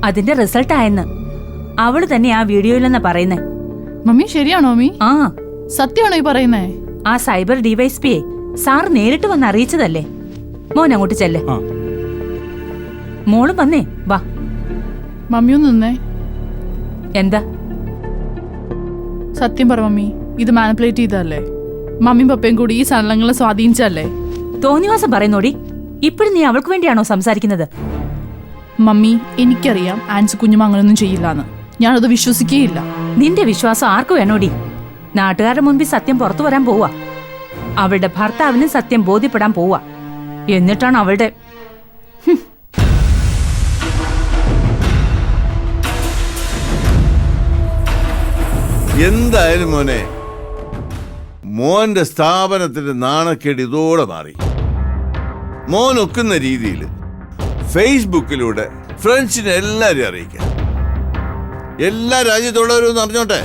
അതിന്റെ റിസൾട്ട് ആയെന്ന് അവള് തന്നെ ആ വീഡിയോയിലെന്നാ പറയുന്നേ. മമ്മി ശരിയാണോ മമ്മി? ആ സത്യമാണോ ഈ പറയുന്നേ? ആ സൈബർ ഡിവൈഎസ്പിയെ സാർ നേരിട്ട് വന്ന് അറിയിച്ചതല്ലേ. മോൻ അങ്ങോട്ട് ചെല്ലേ. മോളും വന്നേ വാ. മമ്മിയൊന്ന് നിന്നേ. എന്താ സത്യം പറ മമ്മി, ഇത് മാനിപ്പുലേറ്റ് ചെയ്തല്ലേ? മമ്മിയും പപ്പയും കൂടി ഈ സലങ്ങളെ സ്വാധീനിച്ചല്ലേ? തോന്നിവാസം പറയുന്നോടി. ഇപ്പോഴും നീ അവൾക്ക് വേണ്ടിയാണോ സംസാരിക്കുന്നത്? മമ്മി എനിക്കറിയാം ആൻസി കുഞ്ഞുമ അങ്ങനൊന്നും ചെയ്യില്ലാന്ന്. ഞാനത് വിശ്വസിക്കേയില്ല. നിന്റെ വിശ്വാസം ആർക്കു വേണോടി? നാട്ടുകാരുടെ മുൻപിൽ സത്യം പുറത്തു വരാൻ പോവാ. അവളുടെ ഭർത്താവിനും സത്യം ബോധ്യപ്പെടാൻ പോവാ. എന്നിട്ടാണ് അവളുടെ എന്തായാലും മോനെ, മോന്റെ സ്ഥാപനത്തിന്റെ നാണക്കേട് ഇതോടെ മാറി. മോൻ ഒക്കുന്ന രീതിയിൽ ഫേസ്ബുക്കിലൂടെ ഫ്രണ്ട്സിനെ എല്ലാരും അറിയിക്കാം. എല്ലാ രാജ്യത്തുള്ളവരും അറിഞ്ഞോട്ടെ.